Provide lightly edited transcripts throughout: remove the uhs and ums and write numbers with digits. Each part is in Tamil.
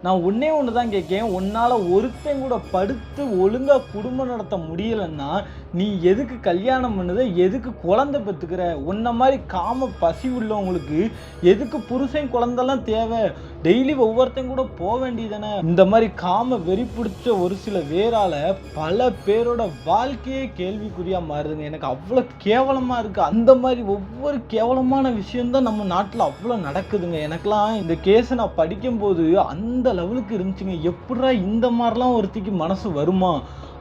நான் ஒண்ணே ஒண்ணு தான் கேட்கேன். உன்னால ஒருத்தன் கூட படுத்து ஒழுங்கா குடும்பம் நடத்த முடியலன்னா, நீ எதுக்கு கல்யாணம் பண்ணுத? எதுக்கு குழந்தை பெத்துக்கிற? உன்ன மாரி காம பசி உள்ளவங்களுக்கு எதுக்கு புருஷன் குழந்தலாம் தேவை? டெய்லி ஒவ்வொருத்தன் கூட போ வேண்டியதானே? இந்த மாரி காம வெறி பிடிச்ச ஒரு சில வேரால பல பேரோட வாழ்க்கையே கேள்விக்குறியா மாறுதுங்க. எனக்கு அவ்வளோ கேவலமா இருக்கு. அந்த மாரி ஒவ்வொரு கேவலமான விஷயம் தான் நம்ம நாட்டுல அவ்வளோ நடக்குதுங்க. எனக்கெல்லாம் இந்த கேஸ நான் படிக்கும்போது அந்த லெவலுக்கு இருந்துச்சுங்க. எப்புட்றா இந்த மாரிலாம் ஒருத்திக்கு மனசு வருமா?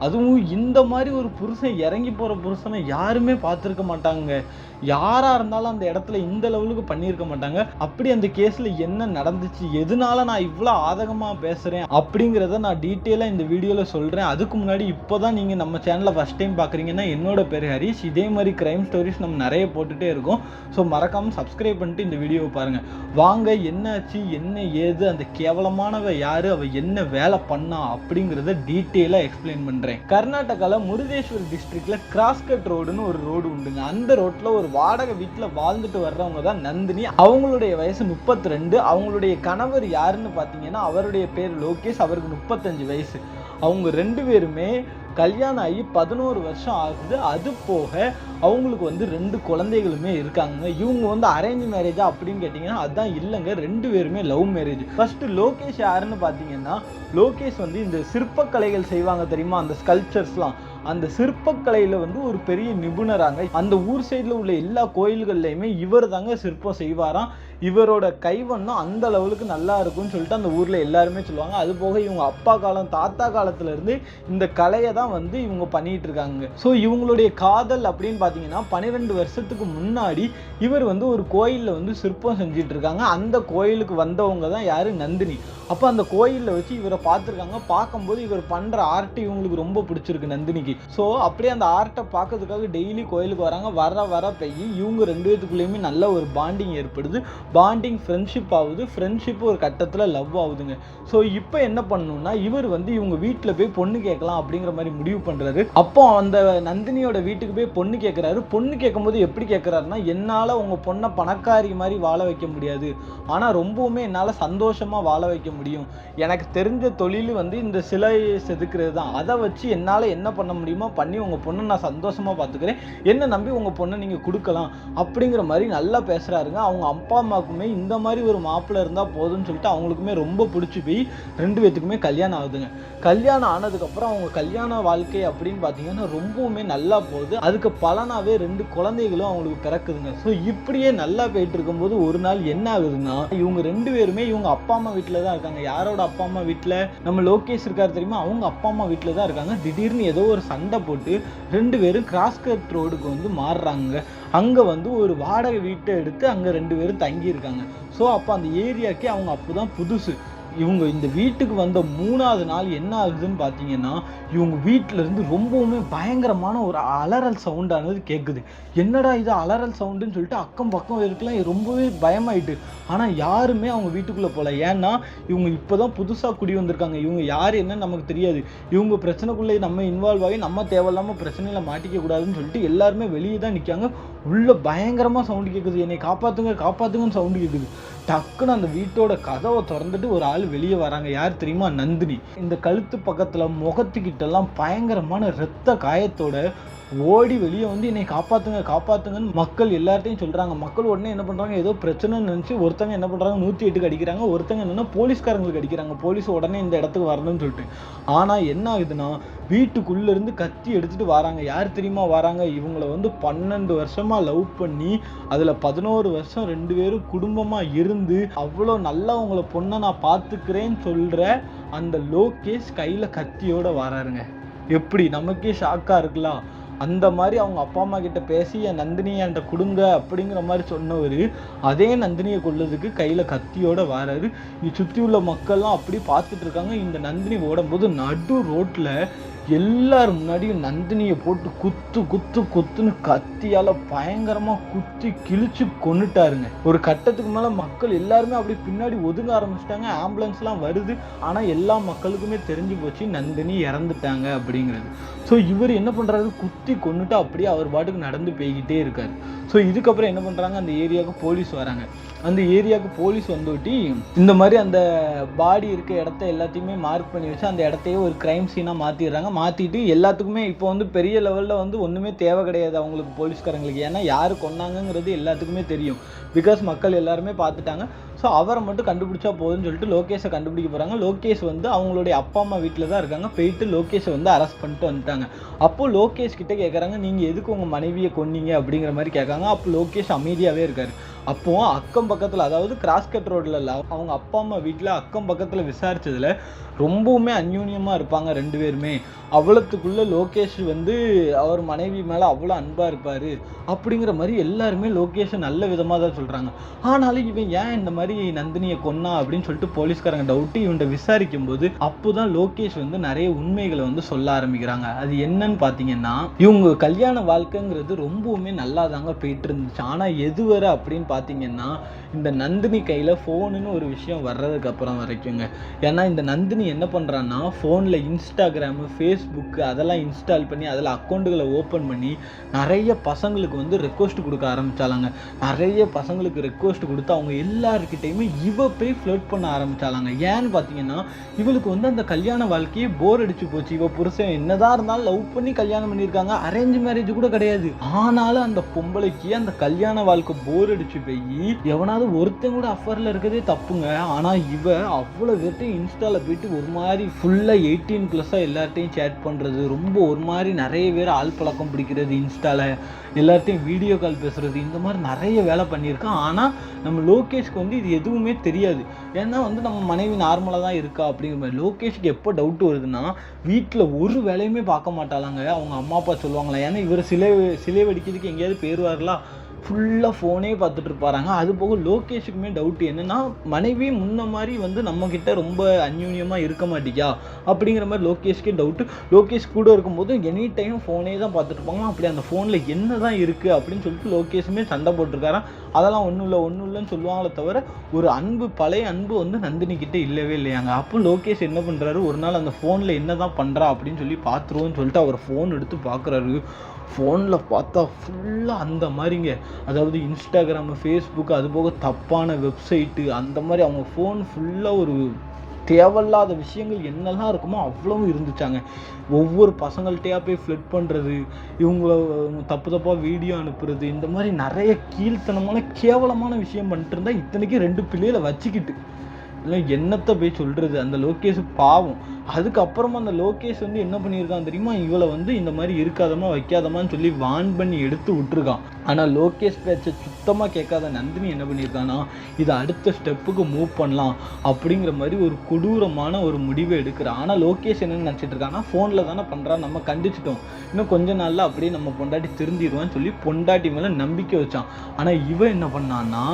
அதுவும் இந்த மாரி ஒரு புருஷன் இறங்கி போற புருஷனை யாருமே பார்த்துருக்க மாட்டாங்க. யாரா இருந்தாலும் அந்த இடத்துல இந்த லெவலுக்கு பண்ணியிருக்க மாட்டாங்க. அப்படி அந்த கேஸ்ல என்ன நடந்துச்சு? எதனால நான் இவ்வளோ ஆதகமா பேசுறேன்? அப்படிங்கிறத நான் டீட்டெயிலா இந்த வீடியோல சொல்றேன். அதுக்கு முன்னாடி இப்போதான் நீங்க நம்ம சேனலை ஃபர்ஸ்ட் டைம் பார்க்குறீங்கன்னா, என்னோட பேரு ஹரிஷ். இதே மாரி கிரைம் ஸ்டோரிஸ் நம்ம நிறைய போட்டுட்டே இருக்கோம். ஸோ மறக்காம சப்ஸ்கிரைப் பண்ணிட்டு இந்த வீடியோவை பாருங்க. வாங்க, என்னாச்சு, என்ன ஏது, அந்த கேவலமானவ யாரு, அவ என்ன வேலை பண்ணா அப்படிங்கிறத டீட்டெயிலா எக்ஸ்பிளைன் பண்றேன். கர்நாடகால முருதேஸ்வர் டிஸ்ட்ரிக்ட்ல கிராஸ்கட் ரோடுன்னு ஒரு ரோடு உண்டுங்க. அந்த ரோட்ல ஒரு வாடகை வீட்டுல வாழ்ந்துட்டு வர்றவங்க தான் நந்தினி. அவங்களுடைய வயசு 32. அவங்களுடைய கணவர் யாருன்னு பாத்தீங்கன்னா, அவருடைய பேர் லோகேஷ். அவருக்கு 35 வயசு. அவங்க ரெண்டு பேருமே கல்யாணம் ஆகி 11 வருஷம் ஆகுது. அது போக அவங்களுக்கு வந்து 2 குழந்தைகளுமே இருக்காங்க. இவங்க வந்து அரேஞ்ச் மேரேஜா அப்படின்னு கேட்டிங்கன்னா அதுதான் இல்லைங்க. 2 பேருமே லவ் மேரேஜ். ஃபர்ஸ்ட் லோகேஷ் யாருன்னு பார்த்தீங்கன்னா, லோகேஷ் வந்து இந்த சிற்பக்கலைகள் செய்வாங்க தெரியுமா, அந்த ஸ்கல்ப்சர்ஸ்லாம், அந்த சிற்பக்கலையில வந்து ஒரு பெரிய நிபுணராங்க. அந்த ஊர் சைடில் உள்ள எல்லா கோயில்கள்லையுமே இவர் தாங்க சிற்பம் செய்வாராம். இவரோட கைவண்ணம் அந்த லெவலுக்கு நல்லா இருக்கும்னு சொல்லிட்டு அந்த ஊர்ல எல்லாருமே சொல்லுவாங்க. அது போக இவங்க அப்பா காலம், தாத்தா காலத்துல இருந்து இந்த கலையை தான் வந்து இவங்க பண்ணிட்டு இருக்காங்க. ஸோ இவங்களுடைய காதல் அப்படின்னு பார்த்தீங்கன்னா, 12 வருஷத்துக்கு முன்னாடி இவர் வந்து ஒரு கோயிலில் வந்து சிற்பம் செஞ்சிட்டு இருக்காங்க. அந்த கோயிலுக்கு வந்தவங்க தான் யாரு, நந்தினி. அப்போ அந்த கோயிலில் வச்சு இவரை பார்த்துருக்காங்க. பார்க்கும்போது இவர் பண்ணுற ஆர்ட் இவங்களுக்கு ரொம்ப பிடிச்சிருக்கு நந்தினிக்கு. ஸோ அப்படியே அந்த ஆர்ட்டை பார்க்கறதுக்காக டெய்லி கோயிலுக்கு வராங்க. வர போய் இவங்க 2 பேத்துக்குள்ளேயுமே நல்ல ஒரு பாண்டிங் ஏற்படுது. பாண்டிங் ஃப்ரெண்ட்ஷிப் ஆகுது. ஃப்ரெண்ட்ஷிப் ஒரு கட்டத்தில் லவ் ஆகுதுங்க. ஸோ இப்போ என்ன பண்ணணும்னா, இவர் வந்து இவங்க வீட்டில் போய் பொண்ணு கேட்கலாம் அப்படிங்கிற மாதிரி முடிவு பண்ணுறாரு. அப்போ அந்த நந்தினியோட வீட்டுக்கு போய் பொண்ணு கேட்குறாரு. பொண்ணு கேட்கும்போது எப்படி கேட்குறாருன்னா, என்னால் உங்கள் பொண்ணை பணக்காரி மாதிரி வாழ வைக்க முடியாது, ஆனால் ரொம்பவுமே என்னால் சந்தோஷமாக வாழ வைக்க முடியும். எனக்கு தெரிஞ்ச தொழில் வந்து இந்த சிலை செதுக்கிறது தான். அதை வச்சு என்னால் என்ன பண்ண முடியுமோ பண்ணி உங்கள் பொண்ணை நான் சந்தோஷமாக பார்த்துக்கிறேன். என்ன நம்பி உங்கள் பொண்ணை நீங்கள் கொடுக்கலாம் அப்படிங்கிற மாதிரி நல்லா பேசுகிறாருங்க. அவங்க அப்பா அம்மாவுக்குமே இந்த மாதிரி ஒரு மாப்பிள்ளை இருந்தால் போதும்னு சொல்லிட்டு அவங்களுக்குமே ரொம்ப பிடிச்சி போய் 2 பேத்துக்குமே கல்யாணம் ஆகுதுங்க. கல்யாணம் ஆனதுக்கப்புறம் அவங்க கல்யாண வாழ்க்கை அப்படின்னு பார்த்தீங்கன்னா ரொம்பவுமே நல்லா போகுது. அதுக்கு பலனாகவே 2 குழந்தைகளும் அவங்களுக்கு பிறக்குதுங்க. ஸோ இப்படியே நல்லா போயிட்டு இருக்கும்போது ஒரு நாள் என்ன ஆகுதுன்னா, இவங்க 2 பேருமே இவங்க அப்பா அம்மா வீட்டில் தான் இருக்காங்க. யாரோட அப்பா அம்மா வீட்டில்? நம்ம லோகேஷ் இருக்காரு தெரியுமா, அவங்க அப்பா அம்மா வீட்டில் தான் இருக்காங்க. திடீர்னு ஏதோ ஒரு சண்டை போட்டு 2 பேரும் கிராஸ்கட் ரோடுக்கு வந்து மாறுறாங்க. அங்கே வந்து ஒரு வாடகை வீட்டை எடுத்து அங்கே 2 பேரும் தங்கி இருக்காங்க. ஸோ அப்போ அந்த ஏரியாக்கே அவங்க அப்போ தான் புதுசு. இவங்க இந்த வீட்டுக்கு வந்த 3வது நாள் என்ன ஆகுதுன்னு பார்த்தீங்கன்னா, இவங்க வீட்டிலேருந்து ரொம்பவுமே பயங்கரமான ஒரு அலறல் சவுண்டானது கேட்குது. என்னடா இது அலறல் சவுண்டுன்னு சொல்லிட்டு அக்கம் பக்கம் இருக்கலாம் ரொம்பவே பயமாயிட்டு. ஆனால் யாருமே அவங்க வீட்டுக்குள்ளே போகல. ஏன்னா இவங்க இப்போ தான் புதுசாக குடி வந்திருக்காங்க. இவங்க யார் என்னன்னு நமக்கு தெரியாது. இவங்க பிரச்சனைக்குள்ளே நம்ம இன்வால்வ் ஆகி நம்ம தேவையில்லாமல் பிரச்சனையில் மாட்டிக்க கூடாதுன்னு சொல்லிட்டு எல்லாருமே வெளியே தான் நிற்காங்க. உள்ள பயங்கரமாக சவுண்டு கேட்குது. என்னை காப்பாற்றுங்க காப்பாற்றுங்கன்னு சவுண்டு கேட்குது. டக்குன்னு அந்த வீட்டோட கதவை திறந்துட்டு ஒரு ஆள் வெளியே வராங்க. யார் தெரியுமா, நந்தினி. இந்த கழுத்து பக்கத்தில் முகத்துக்கிட்டெல்லாம் பயங்கரமான இரத்த காயத்தோட ஓடி வெளியே வந்து என்னை காப்பாற்றுங்க காப்பாற்றுங்கன்னு மக்கள் எல்லார்ட்டையும் சொல்கிறாங்க. மக்கள் உடனே என்ன பண்ணுறாங்க, ஏதோ பிரச்சனைன்னு நினச்சி ஒருத்தங்க என்ன பண்ணுறாங்க, 108க்கு அடிக்கிறாங்க. ஒருத்தங்க என்னென்னா போலீஸ்காரங்களுக்கு அடிக்கிறாங்க. போலீஸ் உடனே இந்த இடத்துக்கு வரணும்னு சொல்லிட்டு. ஆனால் என்ன ஆகுதுன்னா, வீட்டுக்குள்ளேருந்து கத்தி எடுத்துகிட்டு வராங்க. யார் தெரியுமா வராங்க, இவங்கள வந்து 12 வருஷமாக லவ் பண்ணி அதில் 11 வருஷம் 2 பேரும் குடும்பமாக இருந்து அவ்வளோ நல்லா உங்களை பொண்ணை நான் பார்த்துக்கிறேன்னு சொல்கிற அந்த லோகேஷ் கையில் கத்தியோடு வராருங்க. எப்படி, நமக்கே ஷாக்காக இருக்கலாம். அந்த மாதிரி அவங்க அப்பா அம்மா கிட்ட பேசி என் நந்தினியை என்கிட்ட கொடுங்க அப்படிங்கிற மாதிரி சொன்னவர் அதே நந்தினியை கொல்றதுக்கு கையில் கத்தியோட வராரு. சுற்றி உள்ள மக்கள்லாம் அப்படி பார்த்துட்டு இருக்காங்க. இந்த நந்தினி ஓடும்போது நடு ரோட்டில் எல்லார் முன்னாடியும் நந்தினியை போட்டு குத்து குத்து குத்துன்னு கத்தியால் பயங்கரமாக குத்தி கிழிச்சு கொன்னுட்டாருங்க. ஒரு கட்டத்துக்கு மேலே மக்கள் எல்லாருமே அப்படி பின்னாடி ஒதுங்க ஆரம்பிச்சிட்டாங்க. ஆம்புலன்ஸ்லாம் வருது. ஆனால் எல்லா மக்களுக்குமே தெரிஞ்சு போச்சு நந்தினி இறந்துட்டாங்க அப்படிங்கிறது. ஸோ இவர் என்ன பண்ணுறாரு, குத்தி கொன்னுட்டு அப்படியே அவர் பாட்டுக்கு நடந்து போய்கிட்டே இருக்காரு. ஸோ இதுக்கப்புறம் என்ன பண்ணுறாங்க, அந்த ஏரியாவுக்கு போலீஸ் வராங்க. அந்த ஏரியாவுக்கு போலீஸ் வந்துட்டி இந்த மாதிரி அந்த பாடி இருக்க இடத்த எல்லாத்தையுமே மார்க் பண்ணி வச்சு அந்த இடத்தையே ஒரு கிரைம் சீனாக மாற்றிடுறாங்க. மாற்றிட்டு எல்லாத்துக்குமே இப்போ வந்து பெரிய லெவலில் வந்து ஒன்றுமே தேவை கிடையாது அவங்களுக்கு, போலீஸ்காரங்களுக்கு. ஏன்னா யார் கொன்னாங்கங்கிறது எல்லாத்துக்குமே தெரியும். பிகாஸ் மக்கள் எல்லாருமே பார்த்துட்டாங்க. ஸோ அவரை மட்டும் கண்டுபிடிச்சா போதுன்னு சொல்லிட்டு லோகேஷை கண்டுபிடிக்க போகிறாங்க. லோகேஷ் வந்து அவங்களுடைய அப்பா அம்மா வீட்டில் தான் இருக்காங்க. போயிட்டு லோகேஷை வந்து அரெஸ்ட் பண்ணிட்டு வந்துட்டாங்க. அப்போது லோகேஷ் கிட்டே கேட்குறாங்க, நீங்கள் எதுக்கு உங்கள் மனைவியை கொன்னீங்க அப்படிங்கிற மாதிரி கேட்காங்க. அப்போ லோகேஷ் அமைதியாகவே இருக்கார். அப்போது அக்கம் பக்கத்தில், அதாவது கிராஸ்கட் ரோடில் அவங்க அப்பா அம்மா வீட்டில் அக்கம் பக்கத்தில் விசாரித்ததில் ரொம்பவுமே அந்யூன்யமாக இருப்பாங்க ரெண்டு பேருமே. அவ்வளோத்துக்குள்ளே லோகேஷ் வந்து அவர் மனைவி மேலே அவ்வளோ அன்பாக இருப்பார் அப்படிங்கிற மாதிரி எல்லாருமே லோகேஷை நல்ல விதமாக தான் சொல்கிறாங்க. ஆனாலும் இவன் ஏன் இந்த மாதிரி நந்தினியை கொன்னா அப்படின்னு சொல்லிட்டு போலீஸ்காரங்க டவுட்டு இவன்கிட்ட விசாரிக்கும் போது அப்போ தான் லோகேஷ் வந்து நிறைய உண்மைகளை வந்து சொல்ல ஆரம்பிக்கிறாங்க. அது என்னன்னு பார்த்தீங்கன்னா, இவங்க கல்யாண வாழ்க்கைங்கிறது ரொம்பவுமே நல்லா தாங்க போயிட்டு இருந்துச்சு. ஆனால் எதுவரை அப்படின்னு பார்த்தீங்கன்னா, இந்த நந்தினி கையில் ஃபோனுன்னு ஒரு விஷயம் வர்றதுக்கு அப்புறம் வரைக்குங்க. ஏன்னா இந்த நந்தினி என்ன பண்ணுறான்னா, ஃபோனில் இன்ஸ்டாகிராமு, ஃபேஸ்புக்கு அதெல்லாம் இன்ஸ்டால் பண்ணி அதில் அக்கௌண்ட்டுகளை ஓப்பன் பண்ணி நிறைய பசங்களுக்கு வந்து ரெக்வஸ்ட் கொடுக்க ஆரம்பித்தாலாங்க. நிறைய பசங்களுக்கு ரெக்வஸ்ட் கொடுத்து அவங்க எல்லாருக்கிட்டையுமே இவ போய் ஃப்ளர்ட் பண்ண ஆரம்பித்தாலாங்க. ஏன்னு பார்த்தீங்கன்னா, இவளுக்கு வந்து அந்த கல்யாண வாழ்க்கையே போர் அடிச்சு போச்சு. இவ புருஷன் என்னதான் இருந்தாலும் லவ் பண்ணி கல்யாணம் பண்ணியிருக்காங்க, அரேஞ்ச் மேரேஜ் கூட கிடையாது. ஆனாலும் அந்த பொம்பளைக்கு அந்த கல்யாண வாழ்க்கை போர் அடிச்சு போய் எவனாவது ஒருத்தன் கூட அஃபரில் இருக்கிறதே தப்புங்க. ஆனால் இவ அவ்வளோ பேர்ட்டையும் இன்ஸ்டாவில் போயிட்டு ஒரு மாதிரி ஃபுல்லாக 18+ எல்லார்ட்டையும் சேட் பண்ணுறது, ரொம்ப ஒரு மாதிரி நிறைய பேர் ஆள் பழக்கம் பிடிக்கிறது, இன்ஸ்டாவில் எல்லார்ட்டையும் வீடியோ கால் பேசுகிறது, இந்த மாதிரி நிறைய வேலை பண்ணியிருக்கான். ஆனால் நம்ம லோகேஷ்க்கு வந்து இது எதுவுமே தெரியாது. ஏன்னா வந்து நம்ம மனைவி நார்மலாக தான் இருக்கா அப்படிங்கிற மாதிரி. லோகேஷ்க்கு எப்போ டவுட் வருதுன்னா, வீட்டில் ஒரு வேலையுமே பார்க்க மாட்டாளாங்க. அவங்க அம்மா அப்பா சொல்லுவாங்களா, ஏன்னா இவர் சிலை வெடிக்கிறதுக்கு எங்கேயாவது போயிடுவார்களா, ஃபுல்லாக ஃபோனே பார்த்துட்டு இருப்பாராங்க. அது போக லோகேஷுக்குமே டவுட் என்னென்னா, மனைவி முன்ன மாதிரி வந்து நம்மக்கிட்ட ரொம்ப அந்யூன்யமாக இருக்க மாட்டிக்கா அப்படிங்கிற மாதிரி லோகேஷ்கே டவுட்டு. லோகேஷ் கூட இருக்கும்போது எனி டைம் ஃபோனே தான் பார்த்துட்டு இருப்பாங்க. அப்படி அந்த ஃபோனில் என்ன தான் இருக்குது அப்படின்னு சொல்லிட்டு லோகேஷுமே சண்டை போட்டிருக்காராம். அதெல்லாம் ஒன்றும் இல்லைன்னு சொல்லுவாங்களே தவிர ஒரு அன்பு, பழைய அன்பு வந்து நந்தினிக்கிட்ட இல்லவே இல்லையாங்க. அப்போ லோகேஷ் என்ன பண்ணுறாரு, ஒரு நாள் அந்த ஃபோனில் என்ன தான் பண்ணுறா அப்படின்னு சொல்லி பார்த்துருவோன்னு சொல்லிட்டு அவர் ஃபோன் எடுத்து பார்க்குறாரு. ஃபோனில் பார்த்தா ஃபுல்லாக அந்த மாதிரிங்க, அதாவது இன்ஸ்டாகிராமு, ஃபேஸ்புக்கு, அது போக தப்பான வெப்சைட்டு, அந்த மாதிரி அவங்க ஃபோன் ஃபுல்லாக ஒரு தேவையில்லாத விஷயங்கள் என்னெல்லாம் இருக்குமோ அவ்வளவும் இருந்துச்சாங்க. ஒவ்வொரு பசங்கள்கிட்டையா போய் ஃப்ளட் பண்ணுறது, இவங்கள தப்பாக வீடியோ அனுப்புறது, இந்த மாதிரி நிறைய கீழ்த்தனமான கேவலமான விஷயம் பண்ணிட்டு இருந்தா, இத்தனைக்கும் 2 பிள்ளைகளை வச்சுக்கிட்டு இல்லை என்னத்தை போய் சொல்கிறது. அந்த லோகேஷ் பாவம். அதுக்கப்புறமா அந்த லோகேஷ் வந்து என்ன பண்ணியிருக்கான் தெரியுமா, இவளை வந்து இந்த மாதிரி இருக்காதமா வைக்காதமான்னு சொல்லி வான் பண்ணி எடுத்து விட்டுருக்கான். ஆனால் லோகேஷ் பேச்சை சுத்தமாக கேட்காத நந்தினி என்ன பண்ணியிருக்கான்னா, இதை அடுத்த ஸ்டெப்புக்கு மூவ் பண்ணலாம் அப்படிங்கிற மாதிரி ஒரு கொடூரமான ஒரு முடிவை எடுக்கிறான். ஆனால் லோகேஷ் என்னென்னு நினச்சிட்டு இருக்கான்னா, ஃபோனில் தானே பண்ணுறான், நம்ம கண்டிச்சிட்டோம், இன்னும் கொஞ்ச நாளில் அப்படியே நம்ம பொண்டாட்டி திருந்திடுவான்னு சொல்லி பொண்டாட்டி மேலே நம்பிக்கை வச்சான். ஆனால் இவன் என்ன பண்ணான்னா,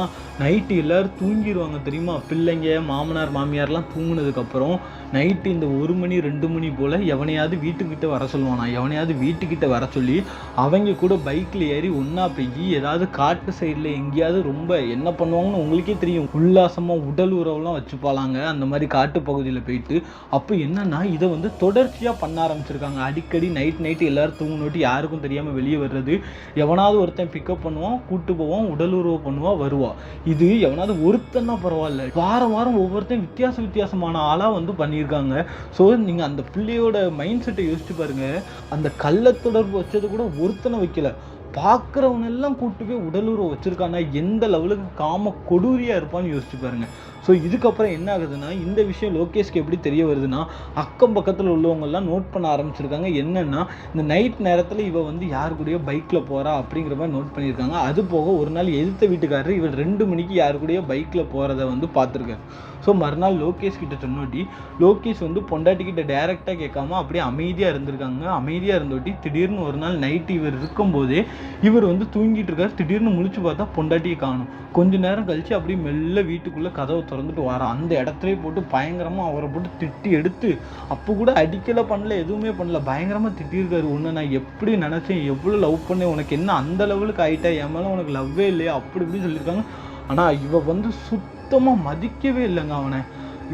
நைட்டு எல்லோரும் தூங்கிடுவாங்க தெரியுமா, பிள்ளைங்க, மாமனார் மாமியார்லாம் தூங்கினதுக்கப்புறம் நைட்டு இந்த 1 மணி 2 மணி போல் எவனையாவது வீட்டுக்கிட்ட வர சொல்லுவானா, எவனையாவது வீட்டுக்கிட்ட வர சொல்லி அவங்க கூட பைக்கில் ஏறி ஒன்றா போய் ஏதாவது காட்டு சைடில் எங்கேயாவது ரொம்ப என்ன பண்ணுவாங்கன்னு உங்களுக்கே தெரியும், உல்லாசமாக உடல் உறவுலாம் வச்சுப்பாளாங்க அந்த மாதிரி காட்டு பகுதியில் போயிட்டு. அப்போ என்னன்னா, இதை வந்து தொடர்ச்சியாக பண்ண ஆரம்பிச்சிருக்காங்க. அடிக்கடி நைட்டு எல்லோரும் தூங்கினோட்டி யாருக்கும் தெரியாமல் வெளியே வர்றது, எவனாவது ஒருத்தன் பிக்கப் பண்ணுவான், கூட்டு போவான், உடல் உறவு பண்ணுவான், வருவான். இது எவனாவது ஒருத்தன்னா பரவாயில்ல, வாரம் ஒவ்வொருத்தன் வித்தியாசமான ஆளாக வந்து பண்ணியிருக்காங்க. ஸோ நீங்கள் அந்த பிள்ளையோட மைண்ட் செட்டை யோசிச்சு பாருங்கள். அந்த கள்ள தொடர்பு வச்சது கூட ஒருத்தனை வைக்கல, பார்க்குறவனெல்லாம் கூட்டு போய் உடலுறவு வச்சுருக்கானா எந்த லெவலுக்கு காம கொடூரியாக இருப்பான்னு யோசிச்சு பாருங்கள். ஸோ இதுக்கப்புறம் என்ன ஆகுதுன்னா, இந்த விஷயம் லோகேஷ்க்கு எப்படி தெரிய வருதுன்னா, அக்கம் பக்கத்தில் உள்ளவங்கெல்லாம் நோட் பண்ண ஆரம்பிச்சிருக்காங்க. என்னென்னா, இந்த நைட் நேரத்தில் இவ வந்து யாரு கூடயோ பைக்கில் போகிறா அப்படிங்கிற மாதிரி நோட் பண்ணியிருக்காங்க. அது போக ஒரு நாள் எதிர்த்த வீட்டுக்காரர் இவன் 2 மணிக்கு யாரு கூடயோ பைக்கில் போகிறத வந்து பார்த்துருக்காரு. ஸோ மறுநாள் லோகேஷ் கிட்ட சொன்னோட்டி லோகேஷ் வந்து பொண்டாட்டிக்கிட்ட டைரெக்டாக கேட்காம அப்படியே அமைதியாக இருந்திருக்காங்க. அமைதியாக இருந்தோட்டி திடீர்னு ஒரு நாள் நைட்டு இவர் இருக்கும்போதே இவர் வந்து தூங்கிட்டு இருக்காரு. திடீர்னு முழிச்சு பார்த்தா பொண்டாட்டியை காணும். கொஞ்ச நேரம் கழிச்சு அப்படியே மெல்ல வீட்டுக்குள்ளே கதவை திறந்துட்டு வரான். அந்த இடத்துலயே போட்டு பயங்கரமாக அவரை போட்டு திட்டி எடுத்து, அப்போ கூட அடிக்கலை பண்ணல, எதுவுமே பண்ணல, பயங்கரமாக திட்டியிருக்காரு. உன்னை நான் எப்படி நினச்சேன், எவ்வளோ லவ் பண்ணேன், உனக்கு என்ன அந்த லெவலுக்கு ஆகிட்டா, என் மேலே உனக்கு லவ்வே இல்லையா அப்படி இப்படின்னு சொல்லியிருக்காங்க. ஆனால் இவ வந்து சுத்தமாக மதிக்கவே இல்லைங்க அவனை.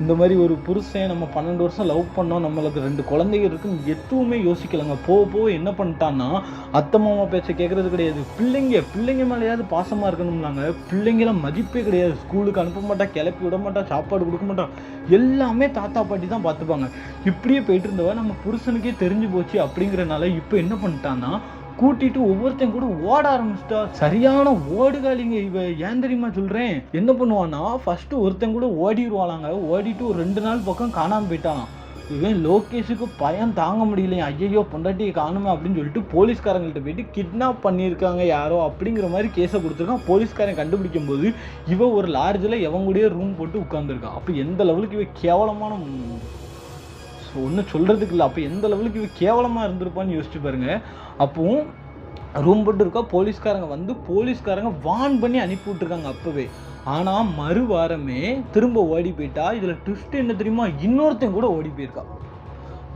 இந்த மாதிரி ஒரு புருஷன், நம்ம 12 வருஷம் லவ் பண்ணோம், நம்மளுக்கு 2 குழந்தைங்க இருக்குன்னு எதுவுமே யோசிக்கலைங்க. போக என்ன பண்ணிட்டான்னா, அத்தை மாமா பேச்சை கேட்கறது கிடையாது. பிள்ளைங்க மேலேயாவது பாசமாக இருக்கணும்லாங்க. பிள்ளைங்களாம் மதிப்பே கிடையாது. ஸ்கூலுக்கு அனுப்ப மாட்டா, கிளப்பி விட மாட்டா, சாப்பாடு கொடுக்க மாட்டா, எல்லாமே தாத்தா பாட்டி தான் பார்த்துப்பாங்க. இப்படியே போயிட்டு இருந்தவ நம்ம புருஷனுக்கே தெரிஞ்சு போச்சு அப்படிங்கிறனால இப்போ என்ன பண்ணிட்டான்னா, கூட்டிட்டு ஒவ்வொருத்தையும் கூட ஓட ஆரம்பிச்சிட்டா. சரியான ஓடுகாலிங்க இவ. ஏன் தெரியுமா சொல்றேன்? என்ன பண்ணுவான்னா, ஃபர்ஸ்ட் ஒருத்தன் கூட ஓடிடுவாளாங்க. ஓடிட்டு ஒரு 2 நாள் பக்கம் காணாம போயிட்டான். இவன் லோகேஷுக்கு பயம் தாங்க முடியலையா, ஐயோ பொண்டாட்டியை காணுமே அப்படின்னு சொல்லிட்டு போலீஸ்காரங்கள்ட்ட போயிட்டு கிட்னாப் பண்ணியிருக்காங்க யாரோ அப்படிங்கிற மாதிரி கேஸை கொடுத்துருக்கான். போலீஸ்காரன் கண்டுபிடிக்கும் போது இவ ஒரு லாட்ஜில் எவன் கூடயே ரூம் போட்டு உட்காந்துருக்கான். அப்போ எந்த லெவலுக்கு இவ கேவலமான, ஒன்றும் சொல்கிறதுக்கு இல்லை, அப்போ எந்த லெவலுக்கு இவ கேவலமாக இருந்திருப்பான்னு யோசிச்சு பாருங்க. அப்போவும் ரூம் போட்டு இருக்கா. போலீஸ்காரங்க வான் பண்ணி அனுப்பி விட்டுருக்காங்க அப்போவே. ஆனால் மறுவாரமே திரும்ப ஓடி போயிட்டா. இதில் ட்விஸ்ட் என்ன தெரியுமா, இன்னொருத்தையும் கூட ஓடி போயிருக்கா.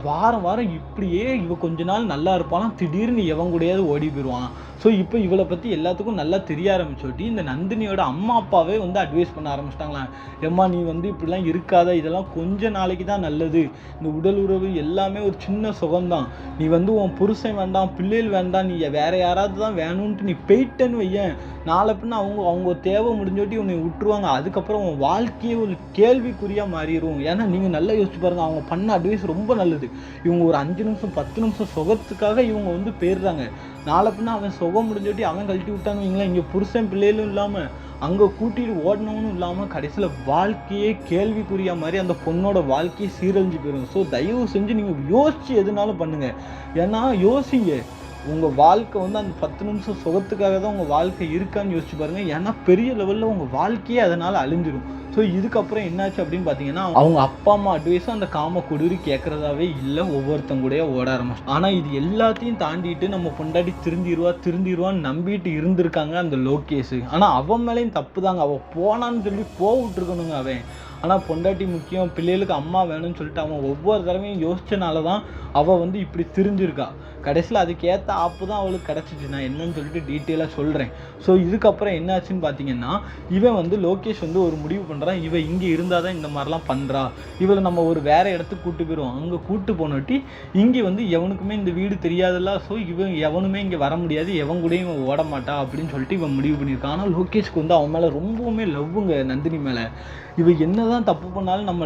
வாரம் இப்படியே இவ கொஞ்ச நாள் நல்லா இருப்பானா, திடீர்னு எவன் கூடயாவது ஓடி போயிடுவான். ஸோ இப்போ இவளை பற்றி எல்லாத்துக்கும் நல்லா தெரிய ஆரம்பிச்சோட்டி இந்த நந்தினியோட அம்மா அப்பாவே வந்து அட்வைஸ் பண்ண ஆரம்பிச்சிட்டாங்களாம். ஏம்மா நீ வந்து இப்படிலாம் இருக்காத, இதெல்லாம் கொஞ்ச நாளைக்கு தான் நல்லது, இந்த உடல் உறவு எல்லாமே ஒரு சின்ன சுகம்தான், நீ வந்து உன் புருஷன் வேண்டாம், பிள்ளைகள் வேண்டாம், நீ வேற யாராவது தான் வேணும்ன்ட்டு நீ போயிட்டேன்னு வையேன், நாளை பின்ன அவங்க தேவை முடிஞ்சோட்டி உன்னை விட்டுருவாங்க. அதுக்கப்புறம் உன் வாழ்க்கையே ஒரு கேள்விக்குறியாக மாறிடும். ஏன்னா நீங்கள் நல்லா யோசிச்சு பாருங்கள், அவங்க பண்ண அட்வைஸ் ரொம்ப நல்லது. இவங்க ஒரு 5 நிமிஷம் 10 நிமிஷம் சுகத்துக்காக இவங்க வந்து போயிடுறாங்க. நாளை பின்ன அவன் சுகம் முடிஞ்சோட்டி அவன் கழட்டி விட்டான்னு வைங்களேன், இங்கே புருஷன் பிள்ளைகளும் இல்லாமல் அங்கே கூட்டிட்டு ஓடணும்னு இல்லாமல் கடைசியில் வாழ்க்கையே கேள்விக்குறியா மாதிரி அந்த பொண்ணோட வாழ்க்கையை சீரழிஞ்சு போயிடும். ஸோ தயவு செஞ்சு நீங்கள் யோசிச்சு எதுனாலும் பண்ணுங்கள். ஏன்னா யோசிங்க, உங்கள் வாழ்க்கை வந்து அந்த 10 நிமிஷம் சுகத்துக்காக தான் உங்கள் வாழ்க்கை இருக்கான்னு யோசிச்சு பாருங்கள். ஏன்னா பெரிய லெவலில் உங்கள் வாழ்க்கையே அதனால் அழிஞ்சிடும். ஸோ இதுக்கப்புறம் என்னாச்சு அப்படின்னு பார்த்தீங்கன்னா, அவங்க அப்பா அம்மா அட்வைஸும் அந்த காம கொடூரி கேட்குறதாவே இல்லை, ஒவ்வொருத்தங்க கூட ஓட ஆரம்பிச்சு. ஆனால் இது எல்லாத்தையும் தாண்டிட்டு நம்ம பொண்டாட்டி திருந்திடுவான்னு நம்பிட்டு இருந்திருக்காங்க அந்த லோகேஷ். ஆனால் அவன் மேலேயும் தப்பு தாங்க, அவன் போனான்னு சொல்லி விட்டுருக்கணுங்க அவன். ஆனால் பொண்டாட்டி முக்கியம், பிள்ளைகளுக்கு அம்மா வேணும்னு சொல்லிட்டு அவன் ஒவ்வொரு தடவையும் யோசிச்சனால தான் அவள் வந்து இப்படி திரிஞ்சிருக்கா. கடைசியில் அதுக்கேற்ற ஆப்பு தான் அவளுக்கு கிடச்சிச்சு. நான் என்னன்னு சொல்லிட்டு டீட்டெயிலாக சொல்கிறேன். ஸோ இதுக்கப்புறம் என்னாச்சுன்னு பார்த்தீங்கன்னா, இவன் வந்து லோகேஷ் வந்து ஒரு முடிவு பண்ணுறான், இவன் இங்கே இருந்தால் தான் இந்த மாதிரிலாம் பண்ணுறா, இவளை நம்ம ஒரு வேறு இடத்துக்கு கூட்டு போயிடுவோம். அங்கே கூட்டு போனோட்டி இங்கே வந்து எவனுக்குமே இந்த வீடு தெரியாதுல்ல, ஸோ இவன் எவனுமே இங்கே வர முடியாது, எவன் கூடயும் இவன் ஓட மாட்டா அப்படின்னு சொல்லிட்டு இவன் முடிவு பண்ணியிருக்கான். ஆனால் லோகேஷ்க்கு வந்து அவன் மேலே ரொம்பவுமே லவ்வுங்க, நந்தினி மேலே. இவன் என்னதான் தப்பு பண்ணாலும் நம்ம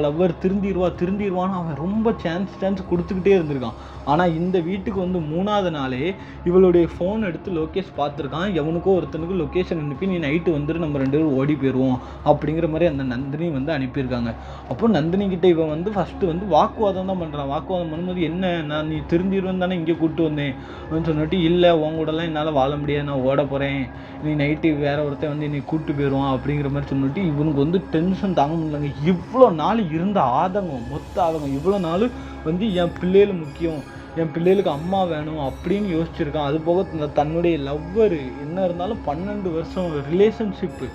லவ்வர் திருந்திடுவான்னு அவன் ரொம்ப சான்ஸ் கொடுத்துக்கிட்டே இருந்திருக்கான். ஆனால் இந்த வீட்டுக்கு வந்து 3ஆவது நாளே இவளுடைய ஃபோன் எடுத்து லோகேஷ் பார்த்துருக்கான். எவனுக்கோ ஒருத்தனுக்கு லொக்கேஷன் அனுப்பி நீ நைட்டு வந்துட்டு நம்ம 2 பேரும் ஓடி போயிடுவோம் அப்படிங்கிற மாதிரி அந்த நந்தினி வந்து அனுப்பியிருக்காங்க. அப்போ நந்தினி கிட்ட இவன் வந்து ஃபஸ்ட்டு வந்து வாக்குவாதம் தான் பண்ணுறான். வாக்குவாதம் பண்ணும்போது என்ன நீ திருந்திடுவேன் தானே இங்கே கூப்பிட்டு வந்தேன் அப்படின்னு சொன்னிட்டு, இல்லை உன் கூடலாம் என்னால் வாழ முடியாது, நான் ஓட போகிறேன், நீ நைட்டு வேற ஒருத்தன் வந்து நீ கூப்பிட்டு போயிடுவான் அப்படிங்கிற மாதிரி சொன்னிட்டு இவனுக்கு வந்து டென்ஷன் தாங்க முடியலங்க. இவ்வளோ நாள் இருந்த ஆதங்கம், மொத்த ஆதங்கம், இவ்வளோ நாள் வந்து என் பிள்ளைகள் முக்கியம், என் பிள்ளைகளுக்கு அம்மா வேணும் அப்படின்னு யோசிச்சிருக்கான். அது போக தன்னுடைய லவ்வர் என்ன இருந்தாலும் 12 வருஷம் ரிலேஷன்ஷிப்பு,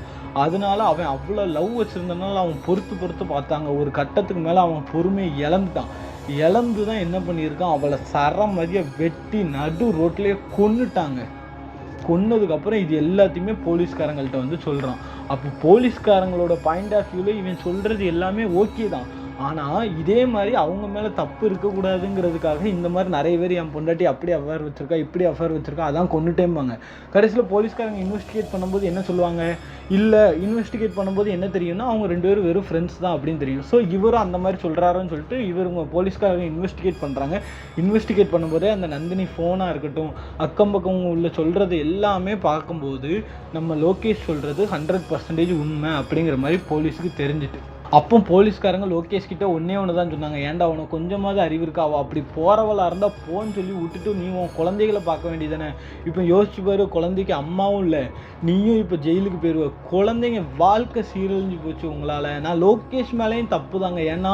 அதனால அவன் அவ்வளோ லவ் வச்சுருந்தனால அவன் பொறுத்து பார்த்தாங்க. ஒரு கட்டத்துக்கு மேலே அவன் பொறுமையை இழந்து தான் என்ன பண்ணியிருக்கான், அவளை சரமதியாக வெட்டி நடு ரோட்லேயே கொன்னுட்டாங்க. கொன்னதுக்கப்புறம் இது எல்லாத்தையுமே போலீஸ்காரங்கள்ட்ட வந்து சொல்கிறான். அப்போ போலீஸ்காரங்களோட பாயிண்ட் ஆஃப் வியூவில் இவன் சொல்கிறது எல்லாமே ஓகே தான். ஆனால் இதே மாதிரி அவங்க மேலே தப்பு இருக்கக்கூடாதுங்கிறதுக்காக இந்த மாதிரி நிறைய பேர் என் பொண்டாட்டி அப்படி அஃபேர் வச்சுருக்கா, இப்படி அஃபேர் வச்சுருக்கா, அதான் கொண்டுட்டேம்பாங்க. கடைசியில் போலீஸ்காரங்க இன்வெஸ்டிகேட் பண்ணும்போது என்ன சொல்லுவாங்க, இல்லை இன்வெஸ்டிகேட் பண்ணும்போது என்ன தெரியும்னா அவங்க 2 பேரும் வெறும் ஃப்ரெண்ட்ஸ் தான் அப்படின்னு தெரியும். ஸோ இவரும் அந்த மாதிரி சொல்கிறாருன்னு சொல்லிட்டு இவருங்க போலீஸ்காரங்க இன்வெஸ்டிகேட் பண்ணுறாங்க. இன்வெஸ்டிகேட் பண்ணும்போதே அந்த நந்தினி ஃபோனாக இருக்கட்டும், அக்கம் பக்கம் உள்ள சொல்கிறது எல்லாமே பார்க்கும்போது நம்ம லோகேஷ் சொல்கிறது 100% உண்மை அப்படிங்கிற மாதிரி போலீஸுக்கு தெரிஞ்சுட்டு, அப்போ போலீஸ்காரங்க லோகேஷ் கிட்ட ஒண்ணே ஒன்று தான் சொன்னாங்க, ஏன்டா உனக்கு கொஞ்சமாவது அறிவு இருக்கா, அவள் அப்படி போகிறவளாக இருந்தால் போன்னு சொல்லி விட்டுட்டு நீ உன் குழந்தைகளை பார்க்க வேண்டியதானே. இப்போ யோசிச்சு பாரு, குழந்தைக்கு அம்மாவும் இல்லை, நீயும் இப்போ ஜெயிலுக்கு போயிடுவ, குழந்தைங்க வாழ்க்கை சீரழிஞ்சு போச்சு உங்களால். நான் லோகேஷ் மேலேயும் தப்பு தாங்க. ஏன்னா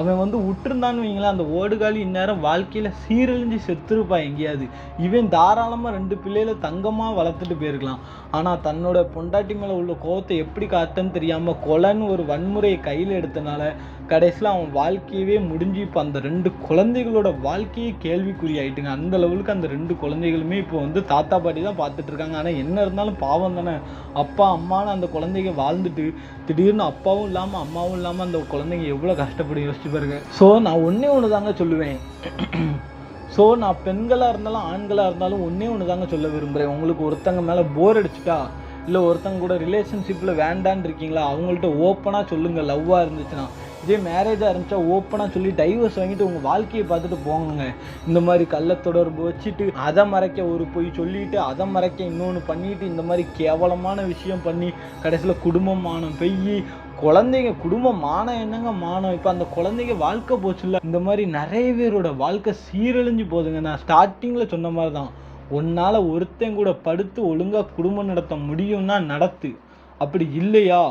அவன் வந்து விட்டுருந்தான்னு வைங்களேன், அந்த ஓடுகாலி இந்நேரம் வாழ்க்கையில் சீரழிஞ்சு செத்துருப்பா எங்கேயாவது. இவன் தாராளமாக 2 பிள்ளைகளை தங்கமாக வளர்த்துட்டு போயிருக்கலாம். ஆனால் தன்னோட பொண்டாட்டி மேலே உள்ள கோவத்தை எப்படி காட்டுன்னு தெரியாமல் கொலைன்னு ஒரு வன்முறையை கையில் எடுத்தனால கடைசியில் அவன் வாழ்க்கையவே முடிஞ்சு இப்போ அந்த 2 குழந்தைகளோட வாழ்க்கையே கேள்விக்குறி ஆயிட்டுங்க. அந்த லெவலுக்கு அந்த 2 குழந்தைகளுமே இப்போ வந்து தாத்தா பாட்டி தான் பார்த்துட்டு இருக்காங்க. ஆனால் என்ன இருந்தாலும் பாவம் தானே, அப்பா அம்மானு அந்த குழந்தைங்க வாழ்ந்துட்டு திடீர்னு அப்பாவும் இல்லாமல் அம்மாவும் இல்லாமல் அந்த குழந்தைங்க எவ்வளோ கஷ்டப்படும் யோசிச்சு பாருங்க. ஸோ நான் ஒன்று தாங்க சொல்லுவேன். ஸோ நான் பெண்களாக இருந்தாலும் ஆண்களாக இருந்தாலும் ஒன்று தாங்க சொல்ல விரும்புகிறேன். உங்களுக்கு ஒருத்தங்க மேலே போர் அடிச்சுட்டா, இல்லை ஒருத்தங்க கூட ரிலேஷன்ஷிப்பில் வேண்டான்னு இருக்கீங்களா, அவங்கள்ட்ட ஓப்பனாக சொல்லுங்கள் லவ்வாக இருந்துச்சுன்னா. இதே மேரேஜாக இருந்துச்சா ஓப்பனாக சொல்லி டைவர்ஸ் வாங்கிட்டு உங்கள் வாழ்க்கையை பார்த்துட்டு போங்க. இந்த மாதிரி கள்ள தொடர்பு வச்சுட்டு அதை மறைக்க ஒரு பொய் சொல்லிவிட்டு அதை மறைக்க இன்னொன்று பண்ணிவிட்டு இந்த மாதிரி கேவலமான விஷயம் பண்ணி கடைசியில் குடும்பம் மானம் பெய்யி குழந்தைங்க குடும்பம் மானம் என்னங்க மானம். இப்போ அந்த குழந்தைங்க வாழ்க்கை போச்சுல்ல. இந்த மாதிரி நிறைய பேரோட வாழ்க்கை சீரழிஞ்சு போகுதுங்க. நான் ஸ்டார்டிங்கில் சொன்ன மாதிரி தான், உன்னால் ஒருத்தன் கூட படுத்து ஒழுங்காக குடும்பம் நடத்த முடியும்னா நடத்து. அப்படி இல்லையா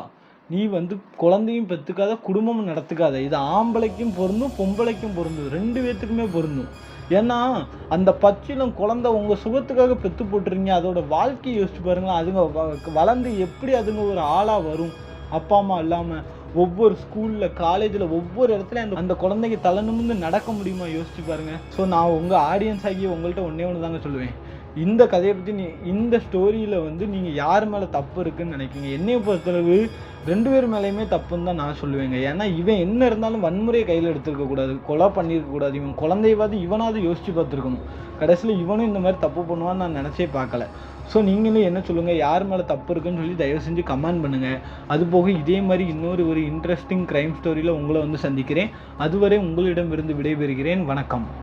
நீ வந்து குழந்தையும் பெற்றுக்காத குடும்பமும் நடத்துக்காத. இது ஆம்பளைக்கும் பொருந்தும் பொம்பளைக்கும் பொருந்தும், 2 பேர்த்துக்குமே பொருந்தும். ஏன்னா அந்த பச்சிலம் குழந்தை உங்கள் சுகத்துக்காக பெற்று போட்டுறீங்க, அதோட வாழ்க்கையை யோசிச்சு பாருங்களேன். அதுங்க வளர்ந்து எப்படி அதுங்க ஒரு ஆளாக வரும் அப்பா அம்மா இல்லாமல். ஒவ்வொரு ஸ்கூலில் காலேஜில் ஒவ்வொரு இடத்துல அந்த குழந்தைக்கு தலை நிமிர்ந்து நடக்க முடியுமா யோசிச்சு பாருங்கள். ஸோ நான் உங்கள் ஆடியன்ஸ் ஆகி உங்கள்கிட்ட ஒன்று தாங்க சொல்லுவேன், இந்த கதையை பற்றி இந்த ஸ்டோரியில் வந்து நீங்கள் யார் மேலே தப்பு இருக்குதுன்னு நினைக்கிங்க. என்னையை பொறுத்தளவு 2 பேர் மேலேயுமே தப்புன்னு தான் நான் சொல்லுவேங்க. ஏன்னா இவன் என்ன இருந்தாலும் வன்முறையை கையில் எடுத்துருக்கக்கூடாது, கொலை பண்ணியிருக்கக்கூடாது. இவன் குழந்தையவாது இவனாவது யோசித்து பார்த்துருக்கணும். கடைசியில் இவனும் இந்த மாதிரி தப்பு பண்ணுவான்னு நான் நினச்சே பார்க்கல. ஸோ நீங்களும் என்ன சொல்லுங்கள், யார் மேலே தப்பு இருக்குன்னு சொல்லி தயவு செஞ்சு கமெண்ட் பண்ணுங்கள். அதுபோக இதே மாதிரி ஒரு இன்ட்ரெஸ்டிங் க்ரைம் ஸ்டோரியில் உங்களை வந்து சந்திக்கிறேன். அதுவரை உங்களிடமிருந்து விடைபெறுகிறேன். வணக்கம்.